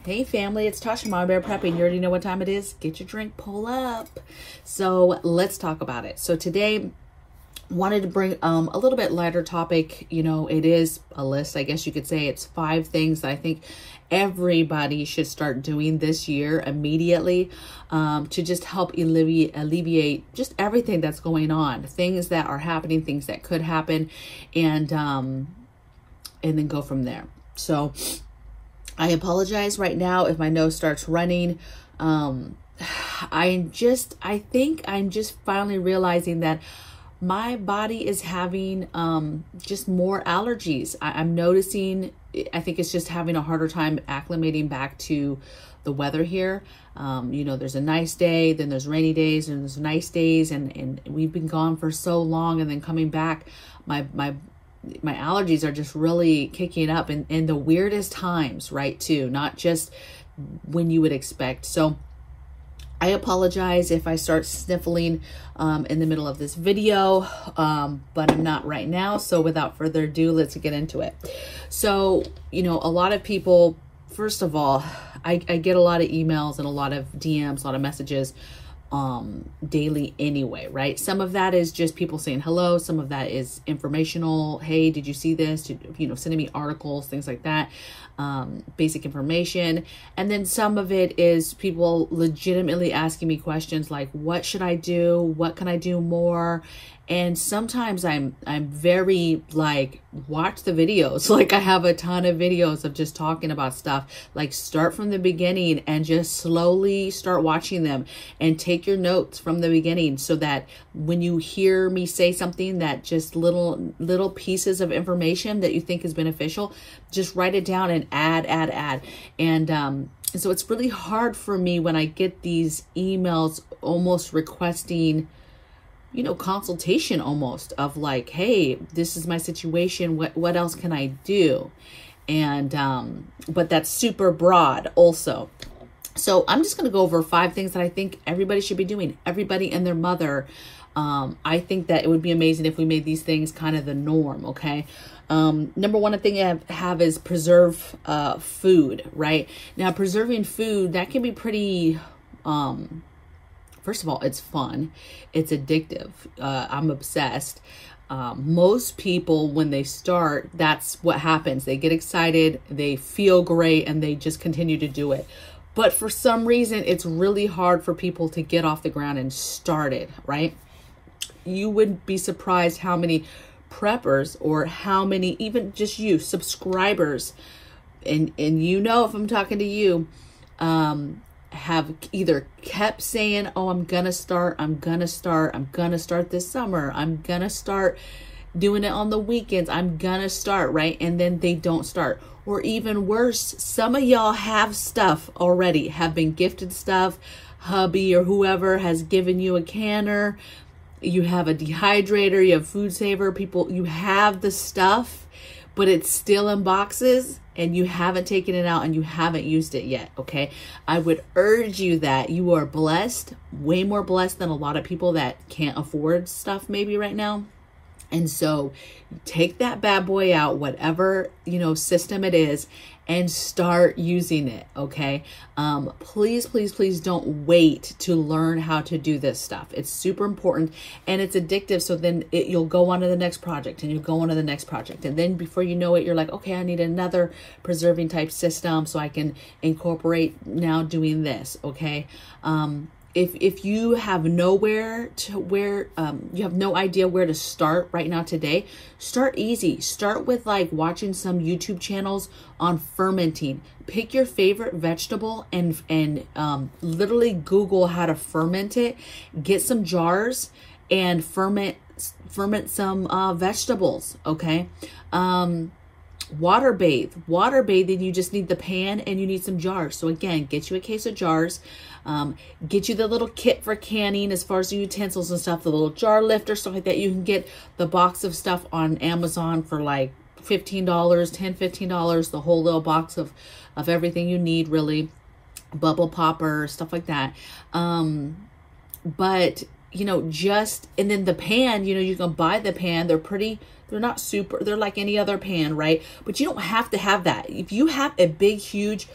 Hey family, it's Tasha, Mama Bear Prepping. You already know what time it is. Get your drink, pull up. So let's talk about it. So today, wanted to bring a little bit lighter topic. You know, it is a list, I guess you could say. It's 5 things that I think everybody should start doing this year immediately to just help alleviate just everything that's going on, things that are happening, things that could happen, and then go from there. So I apologize right now if my nose starts running. I think I'm just finally realizing that my body is having just more allergies. I'm noticing, I think it's just having a harder time acclimating back to the weather here. You know, there's a nice day, then there's rainy days, and there's nice days, and we've been gone for so long, and then coming back, my allergies are just really kicking up in the weirdest times, right, too, not just when you would expect. So I apologize if I start sniffling in the middle of this video, but I'm not right now. So without further ado, let's get into it. So, you know, a lot of people, first of all, I get a lot of emails and a lot of DMs, a lot of messages daily anyway, right? Some of that is just people saying hello. Some of that is informational. Hey, did you see this? You know, sending me articles, things like that, basic information. And then some of it is people legitimately asking me questions like, what should I do? What can I do more? And sometimes I'm very like, watch the videos. Like I have a ton of videos of just talking about stuff. Like start from the beginning and just slowly start watching them and take your notes from the beginning so that when you hear me say something that just little pieces of information that you think is beneficial, just write it down and add. And so it's really hard for me when I get these emails almost requesting, you know, consultation almost of like, hey, this is my situation. What else can I do? And, but that's super broad also. So I'm just going to go over 5 things that I think everybody should be doing. Everybody and their mother. I think that it would be amazing if we made these things kind of the norm. Okay. Number one thing I have is preserve, food, right? Now, preserving food, that can be pretty, first of all, it's fun. It's addictive. I'm obsessed. Most people, when they start, that's what happens. They get excited, they feel great, and they just continue to do it. But for some reason, it's really hard for people to get off the ground and start it, right? You would be surprised how many preppers or how many, even just you, subscribers, and you know if I'm talking to you, have either kept saying, oh, I'm gonna start this summer, I'm gonna start doing it on the weekends, I'm gonna start, right? And then they don't start. Or even worse, some of y'all have stuff already, have been gifted stuff, hubby or whoever has given you a canner, you have a dehydrator, you have food saver, people, you have the stuff, but it's still in boxes and you haven't taken it out and you haven't used it yet, okay? I would urge you that you are blessed, way more blessed than a lot of people that can't afford stuff maybe right now. And so take that bad boy out, whatever, you know, system it is, and start using it, okay? Please don't wait to learn how to do this stuff. It's super important and it's addictive. So then you'll go on to the next project and you'll go on to the next project. And then before you know it, you're like, okay, I need another preserving type system so I can incorporate now doing this, okay? If you have nowhere to where, you have no idea where to start right now today, start easy. Start with like watching some YouTube channels on fermenting. Pick your favorite vegetable and literally Google how to ferment it. Get some jars and ferment some vegetables, okay? Water bathing, you just need the pan and you need some jars. So again, get you a case of jars, get you the little kit for canning as far as the utensils and stuff, the little jar lifter, stuff like that. You can get the box of stuff on Amazon for like $15, $15, the whole little box of everything you need, really, bubble popper, stuff like that. But you know, and then the pan, you know, you can buy the pan. They're not super, they're like any other pan, right? But you don't have to have that. If you have a big, huge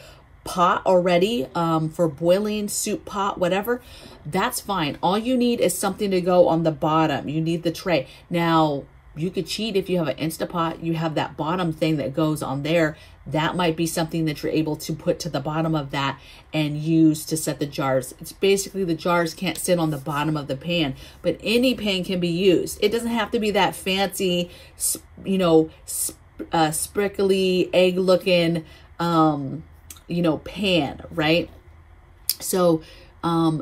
pot already for boiling, soup pot, whatever, that's fine. All you need is something to go on the bottom. You need the tray. Now, you could cheat if you have an Instapot. You have that bottom thing that goes on there. That might be something that you're able to put to the bottom of that and use to set the jars. It's basically the jars can't sit on the bottom of the pan, but any pan can be used. It doesn't have to be that fancy, you know, sprinkly, egg looking, you know, pan, right? So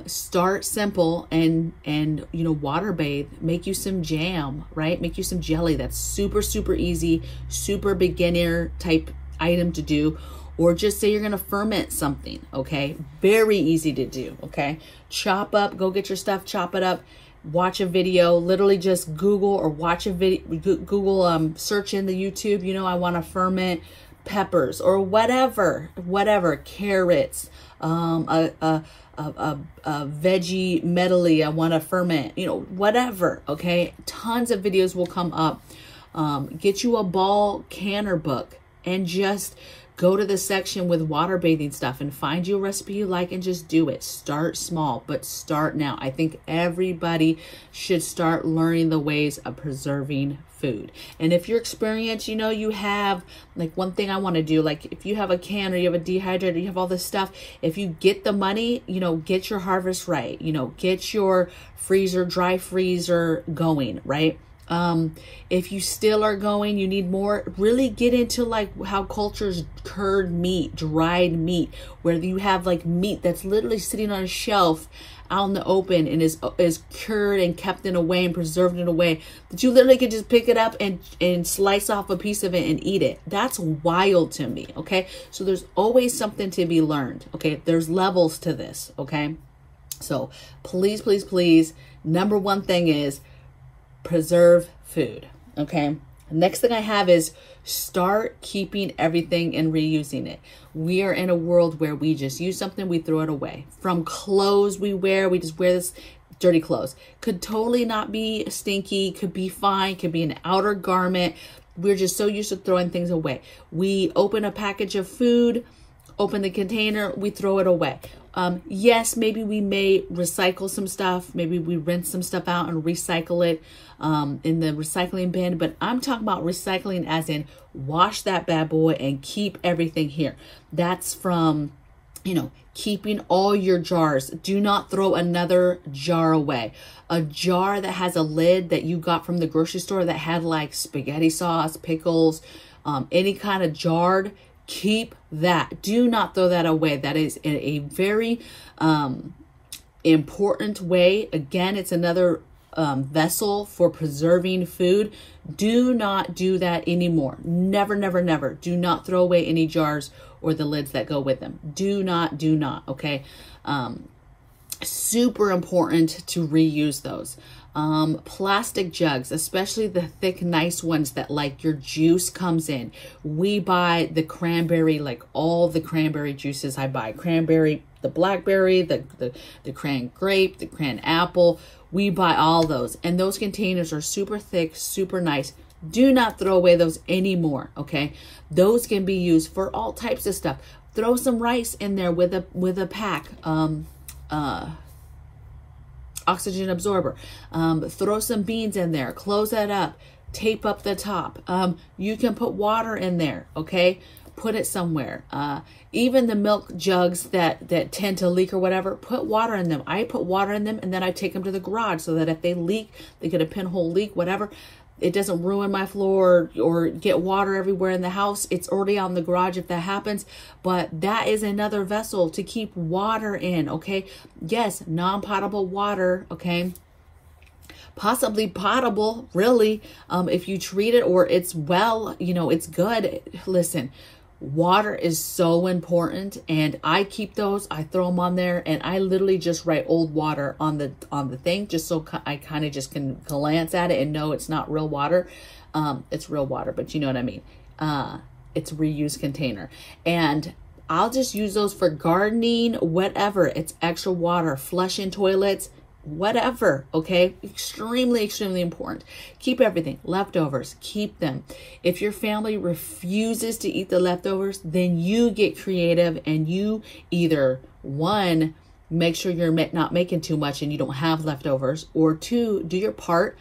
start simple and you know, water bathe, make you some jam, right? Make you some jelly. That's super, super easy, super beginner type item to do. Or just say you're going to ferment something. Okay. Very easy to do. Okay. Chop up, go get your stuff, chop it up, watch a video, literally just Google or watch a video, Google, search in the YouTube, you know, I want to ferment peppers or whatever, carrots, a veggie medley I want to ferment, you know, whatever. Okay. Tons of videos will come up. Get you a ball canner book and just go to the section with water bathing stuff and find you a recipe you like and just do it. Start small, but start now. I think everybody should start learning the ways of preserving food. And if you're experienced, you know, you have, like, one thing I want to do, like if you have a can or you have a dehydrator, you have all this stuff, if you get the money, you know, get your harvest right, you know, get your freezer, dry freezer going, right? If you still are going, you need more, really get into like how cultures cured meat, dried meat, where you have like meat that's literally sitting on a shelf out in the open and is cured and kept in a way and preserved in a way that you literally could just pick it up and slice off a piece of it and eat it. That's wild to me. Okay. So there's always something to be learned. Okay. There's levels to this. Okay. So please, please, please. Number one thing is preserve food. Okay. Next thing I have is start keeping everything and reusing it. We are in a world where we just use something, we throw it away. From clothes we wear, we just wear this dirty clothes. Could totally not be stinky, could be fine, could be an outer garment. We're just so used to throwing things away. We open a package of food, open the container, we throw it away. Yes, maybe we may recycle some stuff. Maybe we rinse some stuff out and recycle it in the recycling bin. But I'm talking about recycling as in wash that bad boy and keep everything here. That's from, you know, keeping all your jars. Do not throw another jar away. A jar that has a lid that you got from the grocery store that had like spaghetti sauce, pickles, any kind of jarred, keep that. Do not throw that away. That is a very important way. Again, it's another vessel for preserving food. Do not do that anymore. Never, never, never. Do not throw away any jars or the lids that go with them. Do not, okay? Super important to reuse those. Plastic jugs, especially the thick, nice ones that like your juice comes in. We buy the cranberry, like all the cranberry juices I buy. Cranberry, the blackberry, the cran grape, the cran apple. We buy all those. And those containers are super thick, super nice. Do not throw away those anymore, okay? Those can be used for all types of stuff. Throw some rice in there with a pack. Oxygen absorber. Throw some beans in there, close that up, tape up the top. You can put water in there, okay? Put it somewhere. Even the milk jugs that tend to leak or whatever, put water in them. I put water in them and then I take them to the garage so that if they leak, they get a pinhole leak, whatever, it doesn't ruin my floor or get water everywhere in the house. It's already out in the garage if that happens. But that is another vessel to keep water in, okay? Yes, non-potable water, okay? Possibly potable, really, if you treat it or it's well, you know, it's good. Listen, water is so important, and I keep those. I throw them on there, and I literally just write old water on the thing, just so I kind of just can glance at it and know it's not real water. It's real water, but you know what I mean. It's a reuse container, and I'll just use those for gardening, whatever. It's extra water, flushing toilets. whatever, okay? Extremely, extremely important. Keep everything. Leftovers, keep them. If your family refuses to eat the leftovers, then you get creative and you either, one, make sure you're not making too much and you don't have leftovers, or two, do your part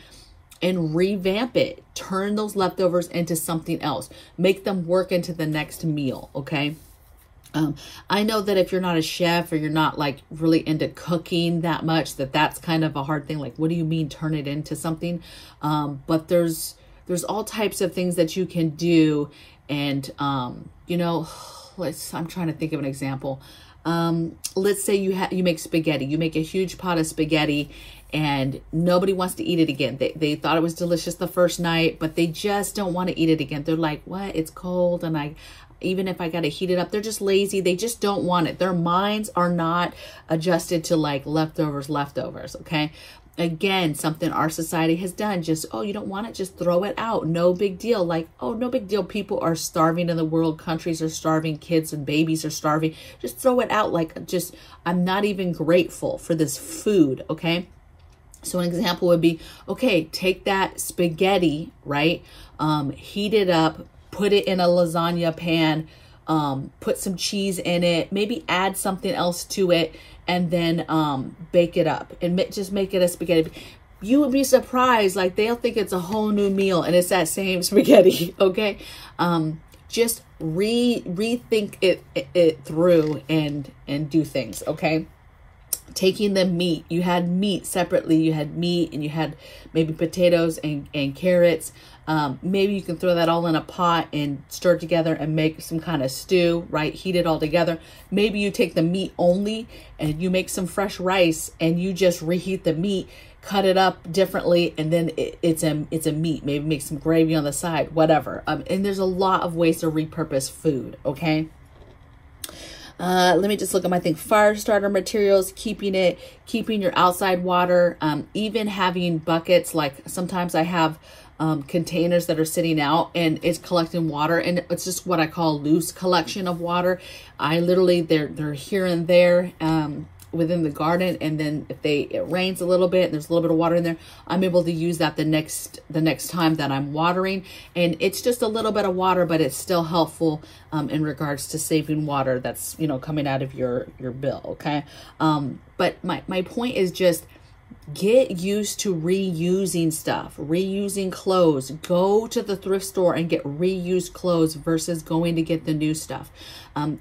and revamp it. Turn those leftovers into something else. Make them work into the next meal, okay? I know that if you're not a chef or you're not like really into cooking that much, that's kind of a hard thing. Like, what do you mean turn it into something? But there's all types of things that you can do. And, you know, I'm trying to think of an example. Let's say you make spaghetti, you make a huge pot of spaghetti and nobody wants to eat it again. They thought it was delicious the first night, but they just don't want to eat it again. They're like, what? It's cold. And even if I got to heat it up, they're just lazy. They just don't want it. Their minds are not adjusted to like leftovers. Okay. Again, something our society has done, just, oh, you don't want it, just throw it out. No big deal. Like, oh, no big deal. People are starving in the world. Countries are starving. Kids and babies are starving. Just throw it out. Like, just, I'm not even grateful for this food. Okay. So an example would be, okay, take that spaghetti, right? Heat it up, put it in a lasagna pan, put some cheese in it, maybe add something else to it, and then bake it up and just make it a spaghetti. You would be surprised, like they'll think it's a whole new meal and it's that same spaghetti, okay? Just rethink it through and do things, okay? Taking the meat, you had meat separately, you had meat and you had maybe potatoes and carrots. Maybe you can throw that all in a pot and stir it together and make some kind of stew, right? Heat it all together. Maybe you take the meat only and you make some fresh rice and you just reheat the meat, cut it up differently, and then it's a meat. Maybe make some gravy on the side, whatever. And there's a lot of ways to repurpose food, okay? Let me just look at my thing. Fire starter materials, keeping your outside water, even having buckets. Like sometimes I have containers that are sitting out and it's collecting water, and it's just what I call loose collection of water. I literally, they're here and there within the garden, and then if it rains a little bit and there's a little bit of water in there, I'm able to use that the next time that I'm watering. And it's just a little bit of water, but it's still helpful in regards to saving water that's, you know, coming out of your bill, okay? But my point is just get used to reusing stuff, reusing clothes. Go to the thrift store and get reused clothes versus going to get the new stuff.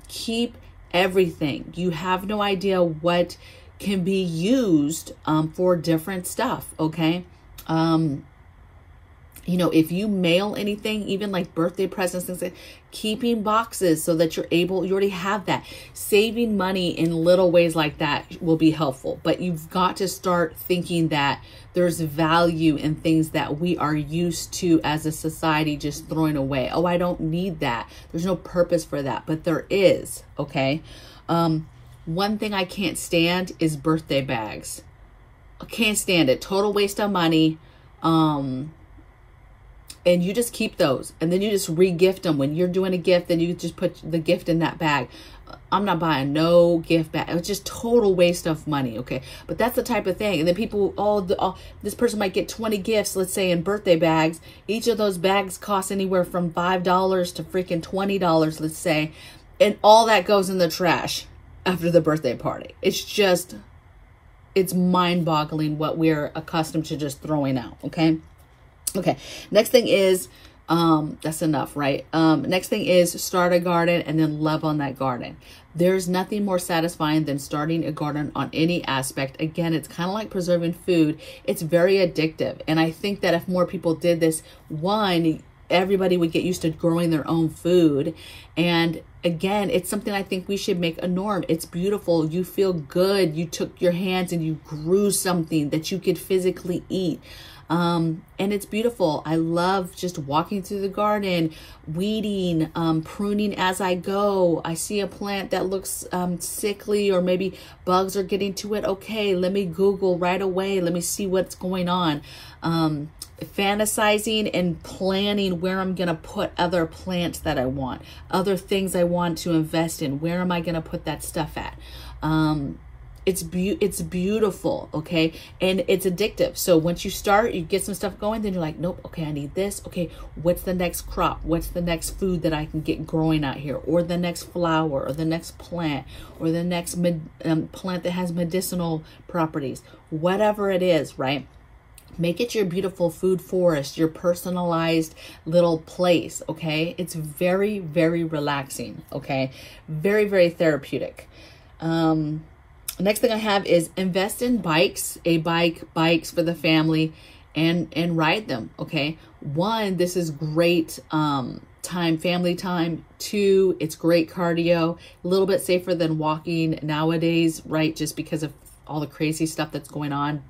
Keep everything. You have no idea what can be used for different stuff, okay? You know, if you mail anything, even like birthday presents, things like keeping boxes so that you already have that. Saving money in little ways like that will be helpful, but you've got to start thinking that there's value in things that we are used to as a society just throwing away. Oh, I don't need that. There's no purpose for that, but there is, okay? One thing I can't stand is birthday bags. I can't stand it. Total waste of money. And you just keep those and then you just re-gift them. When you're doing a gift, then you just put the gift in that bag. I'm not buying no gift bag. It's just total waste of money, okay? But that's the type of thing. And then people, this person might get 20 gifts, let's say in birthday bags. Each of those bags costs anywhere from $5 to freaking $20, let's say. And all that goes in the trash after the birthday party. It's mind-boggling what we're accustomed to just throwing out, okay? Okay, next thing is, that's enough, right? Next thing is start a garden and then love on that garden. There's nothing more satisfying than starting a garden on any aspect. Again, it's kind of like preserving food. It's very addictive. And I think that if more people did this, one, everybody would get used to growing their own food. And again, it's something I think we should make a norm. It's beautiful. You feel good. You took your hands and you grew something that you could physically eat. And it's beautiful. I love just walking through the garden, weeding, pruning as I go. I see a plant that looks sickly, or maybe bugs are getting to it. Okay, let me Google right away. Let me see what's going on. Fantasizing and planning where I'm going to put other plants that I want, other things I want to invest in. Where am I going to put that stuff at? It's beautiful, okay? And it's addictive. So once you start, you get some stuff going, then you're like, nope, okay, I need this. Okay, what's the next crop? What's the next food that I can get growing out here? Or the next flower, or the next plant, or the next plant that has medicinal properties. Whatever it is, right? Make it your beautiful food forest, your personalized little place, okay? It's very, very relaxing, okay? Very, very therapeutic. Next thing I have is invest in bikes, bikes for the family, and ride them, okay? One, this is great family time. Two, it's great cardio, a little bit safer than walking nowadays, right? Just because of all the crazy stuff that's going on,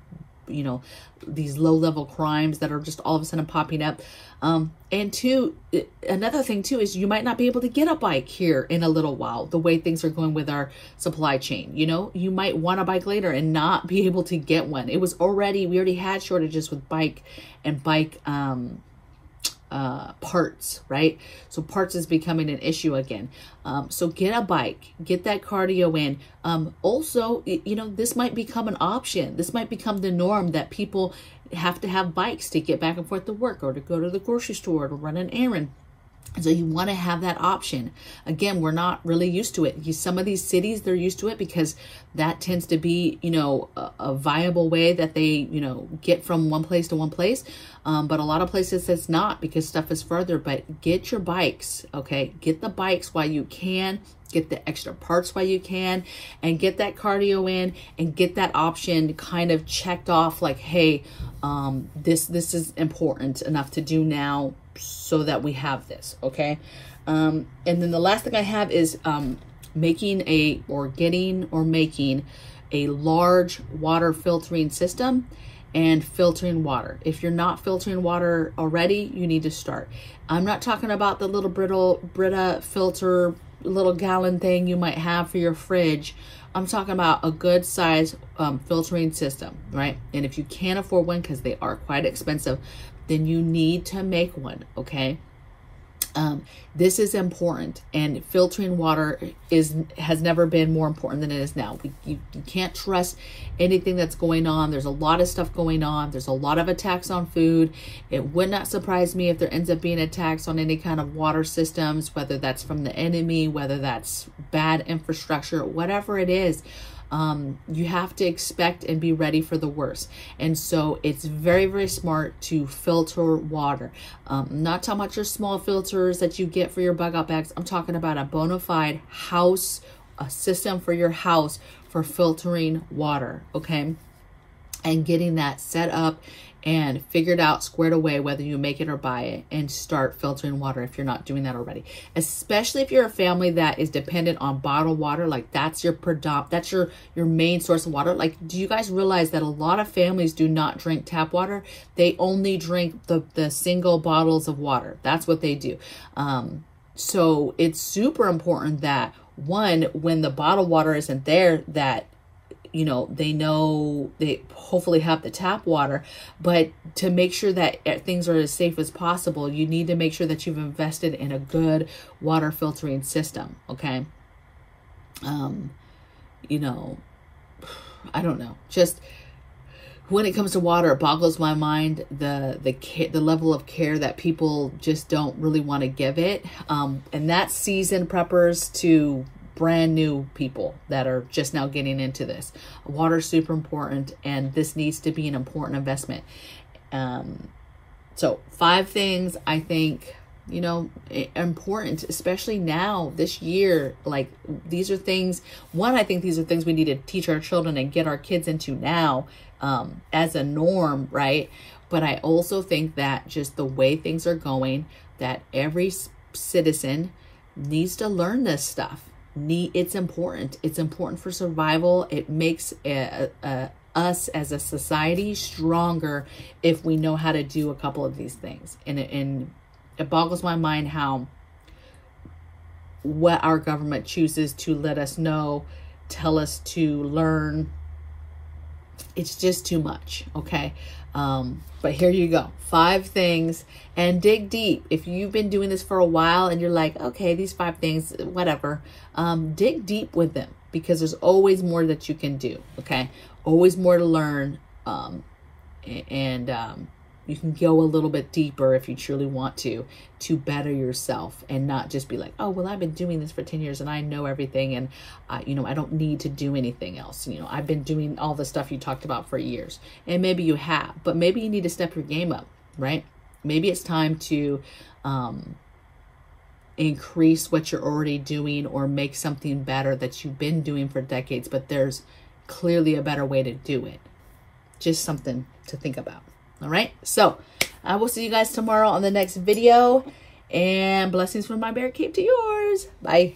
you know, these low-level crimes that are just all of a sudden popping up. And two, another thing too is you might not be able to get a bike here in a little while, the way things are going with our supply chain. You know, you might want a bike later and not be able to get one. We already had shortages with bike parts, right? So parts is becoming an issue again. So get a bike, get that cardio in. Also, you know, this might become an option. This might become the norm that people have to have bikes to get back and forth to work, or to go to the grocery store, or to run an errand. So you want to have that option. Again, we're not really used to it. Some of these cities, they're used to it because that tends to be, you know, a viable way that they, you know, get from one place to one place. But a lot of places it's not, because stuff is further. But get your bikes, okay? Get the bikes while you can. Get the extra parts while you can, and get that cardio in, and get that option kind of checked off, like, hey, this is important enough to do now, so that we have this, okay? And then the last thing I have is making a large water filtering system and filtering water. If you're not filtering water already, you need to start. I'm not talking about the little Brita filter, little gallon thing you might have for your fridge. I'm talking about a good size filtering system, right? And if you can't afford one, because they are quite expensive, then you need to make one, okay? This is important, and filtering water has never been more important than it is now. You can't trust anything that's going on. There's a lot of stuff going on. There's a lot of attacks on food. It would not surprise me if there ends up being attacks on any kind of water systems, whether that's from the enemy, whether that's bad infrastructure, whatever it is. You have to expect and be ready for the worst. And so it's very, very smart to filter water. Not talking about your small filters that you get for your bug out bags. I'm talking about a bona fide a system for your house for filtering water, okay? And getting that set up and figured out, squared away, whether you make it or buy it, and start filtering water if you're not doing that already. Especially if you're a family that is dependent on bottled water, like that's your main source of water. Like, do you guys realize that a lot of families do not drink tap water? They only drink the single bottles of water. That's what they do. So it's super important that, one, when the bottled water isn't there, that, you know, they hopefully have the tap water. But to make sure that things are as safe as possible, you need to make sure that you've invested in a good water filtering system, okay? You know, I don't know, just when it comes to water, it boggles my mind the level of care that people just don't really want to give it, and that's seasoned preppers to brand new people that are just now getting into this. Water's super important, and this needs to be an important investment. So 5 things I think, you know, important, especially now, this year. Like, these are things, I think these are things we need to teach our children and get our kids into now, as a norm, right? But I also think that just the way things are going, that every citizen needs to learn this stuff. It's important. It's important for survival. It makes us as a society stronger if we know how to do a couple of these things. And it boggles my mind what our government chooses to let us know, tell us to learn. It's just too much, okay? But here you go. 5 things, and dig deep. If you've been doing this for a while and you're like, okay, these 5 things, whatever, dig deep with them. because there's always more that you can do. Okay. Always more to learn. You can go a little bit deeper if you truly want to better yourself, and not just be like, oh, well, I've been doing this for 10 years and I know everything, and you know, I don't need to do anything else. You know, I've been doing all the stuff you talked about for years, and maybe you have, but maybe you need to step your game up, right? Maybe it's time to increase what you're already doing, or make something better that you've been doing for decades, but there's clearly a better way to do it. Just something to think about. All right. So I will see you guys tomorrow on the next video, and blessings from my bear cape to yours. Bye.